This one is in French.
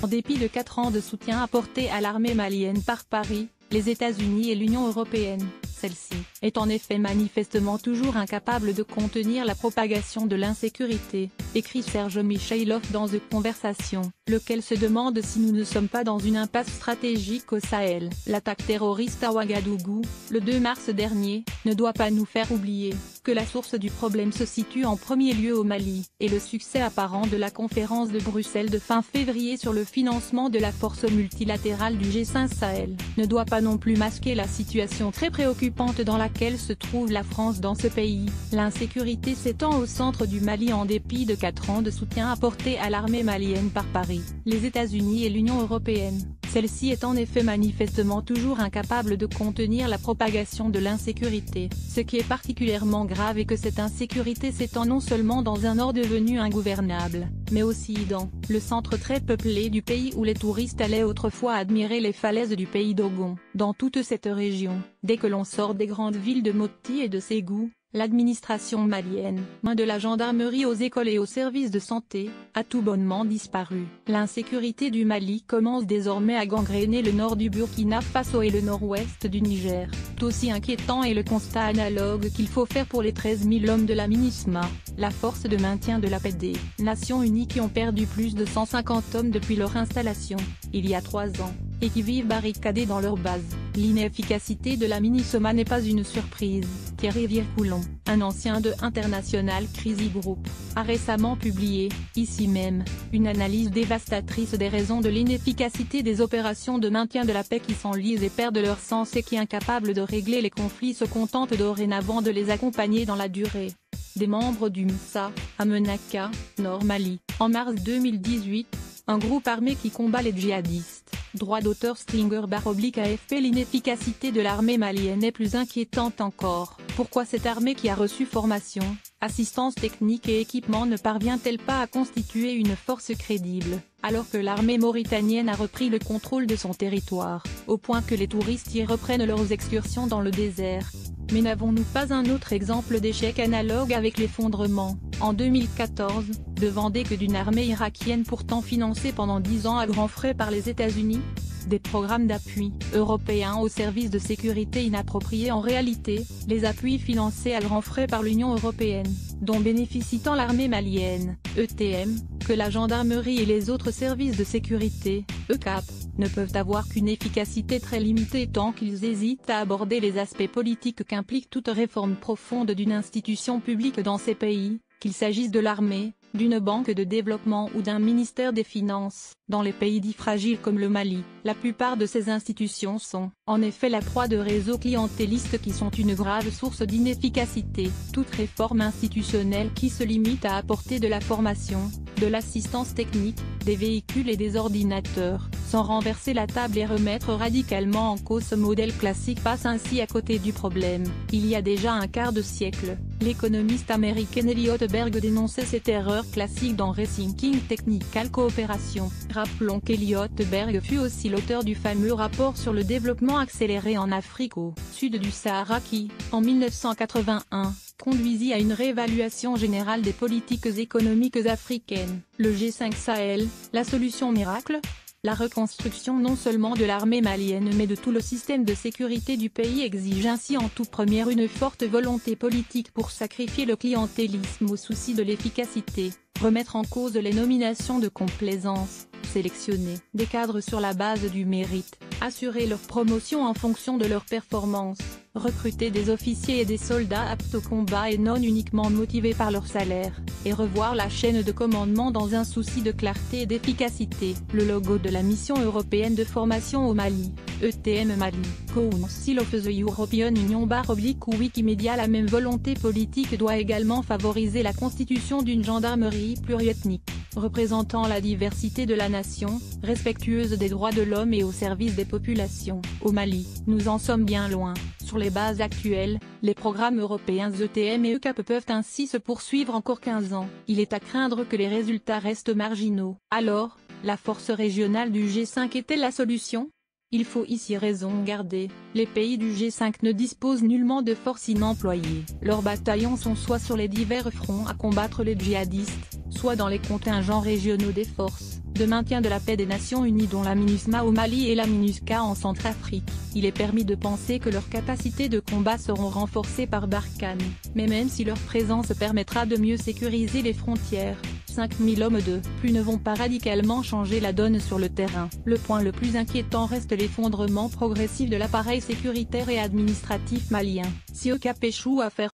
En dépit de 4 ans de soutien apporté à l'armée malienne par Paris, les États-Unis et l'Union européenne, celle-ci est en effet manifestement toujours incapable de contenir la propagation de l'insécurité, écrit Serge Mikhaïlov dans The Conversation, lequel se demande si nous ne sommes pas dans une impasse stratégique au Sahel. L'attaque terroriste à Ouagadougou, le 2 mars dernier, ne doit pas nous faire oublier que la source du problème se situe en premier lieu au Mali, et le succès apparent de la conférence de Bruxelles de fin février sur le financement de la force multilatérale du G5 Sahel, ne doit pas non plus masquer la situation très préoccupante dans laquelle se trouve la France dans ce pays. L'insécurité s'étend au centre du Mali en dépit de 4 ans de soutien apporté à l'armée malienne par Paris, les États-Unis et l'Union européenne. Celle-ci est en effet manifestement toujours incapable de contenir la propagation de l'insécurité. Ce qui est particulièrement grave est que cette insécurité s'étend non seulement dans un nord devenu ingouvernable, mais aussi dans le centre très peuplé du pays où les touristes allaient autrefois admirer les falaises du pays d'Ogon. Dans toute cette région, dès que l'on sort des grandes villes de Mopti et de Ségou, l'administration malienne, de la gendarmerie aux écoles et aux services de santé, a tout bonnement disparu. L'insécurité du Mali commence désormais à gangréner le nord du Burkina Faso et le nord-ouest du Niger. Tout aussi inquiétant est le constat analogue qu'il faut faire pour les 13 000 hommes de la MINUSMA, la force de maintien de la paix des Nations Unies qui ont perdu plus de 150 hommes depuis leur installation, il y a 3 ans, et qui vivent barricadés dans leur base. L'inefficacité de la MINUSMA n'est pas une surprise. Thierry Vircoulon, un ancien de International Crisis Group, a récemment publié, ici même, une analyse dévastatrice des raisons de l'inefficacité des opérations de maintien de la paix qui s'enlisent et perdent leur sens et qui, incapables de régler les conflits, se contentent dorénavant de les accompagner dans la durée. Des membres du MSA, à Menaka, Nord Mali, en mars 2018, un groupe armé qui combat les djihadistes. Droit d'auteur Stringer/AFP. L'inefficacité de l'armée malienne est plus inquiétante encore. Pourquoi cette armée qui a reçu formation, assistance technique et équipement ne parvient-elle pas à constituer une force crédible, alors que l'armée mauritanienne a repris le contrôle de son territoire, au point que les touristes y reprennent leurs excursions dans le désert? Mais n'avons-nous pas un autre exemple d'échec analogue avec l'effondrement, en 2014, de Vendée que d'une armée irakienne pourtant financée pendant 10 ans à grands frais par les États-Unis? Des programmes d'appui européens aux services de sécurité inappropriés. En réalité, les appuis financés à grands frais par l'Union européenne, dont bénéficie tant l'armée malienne, ETM, que la gendarmerie et les autres services de sécurité, ECAP, ne peuvent avoir qu'une efficacité très limitée tant qu'ils hésitent à aborder les aspects politiques qu'implique toute réforme profonde d'une institution publique dans ces pays, qu'il s'agisse de l'armée, d'une banque de développement ou d'un ministère des Finances. Dans les pays dits fragiles comme le Mali, la plupart de ces institutions sont, en effet, la proie de réseaux clientélistes qui sont une grave source d'inefficacité. Toute réforme institutionnelle qui se limite à apporter de la formation, de l'assistance technique, des véhicules et des ordinateurs, sans renverser la table et remettre radicalement en cause ce modèle classique, passe ainsi à côté du problème. Il y a déjà un quart de siècle, l'économiste américain Elliot Berg dénonçait cette erreur classique dans Rethinking Technical Cooperation. Rappelons qu'Elliot Berg fut aussi l'auteur du fameux rapport sur le développement accéléré en Afrique au sud du Sahara qui, en 1981, conduisit à une réévaluation générale des politiques économiques africaines. Le G5 Sahel, la solution miracle? La reconstruction non seulement de l'armée malienne mais de tout le système de sécurité du pays exige ainsi en tout premier une forte volonté politique pour sacrifier le clientélisme au souci de l'efficacité, remettre en cause les nominations de complaisance, sélectionner des cadres sur la base du mérite, assurer leur promotion en fonction de leurs performances, recruter des officiers et des soldats aptes au combat et non uniquement motivés par leur salaire, et revoir la chaîne de commandement dans un souci de clarté et d'efficacité. Le logo de la mission européenne de formation au Mali, ETM Mali, Council of the European Union / Wikimedia. La même volonté politique doit également favoriser la constitution d'une gendarmerie pluriethnique, représentant la diversité de la nation, respectueuse des droits de l'homme et au service des populations. Au Mali, nous en sommes bien loin. Sur les bases actuelles, les programmes européens ETM et ECAP peuvent ainsi se poursuivre encore 15 ans. Il est à craindre que les résultats restent marginaux. Alors, la force régionale du G5 est-elle la solution? Il faut ici raison garder, les pays du G5 ne disposent nullement de forces inemployées. Leurs bataillons sont soit sur les divers fronts à combattre les djihadistes, soit dans les contingents régionaux des forces de maintien de la paix des Nations Unies dont la MINUSMA au Mali et la MINUSCA en Centrafrique, il est permis de penser que leurs capacités de combat seront renforcées par Barkhane, mais même si leur présence permettra de mieux sécuriser les frontières, 5000 hommes de plus ne vont pas radicalement changer la donne sur le terrain. Le point le plus inquiétant reste l'effondrement progressif de l'appareil sécuritaire et administratif malien. Si OCAP échoue à faire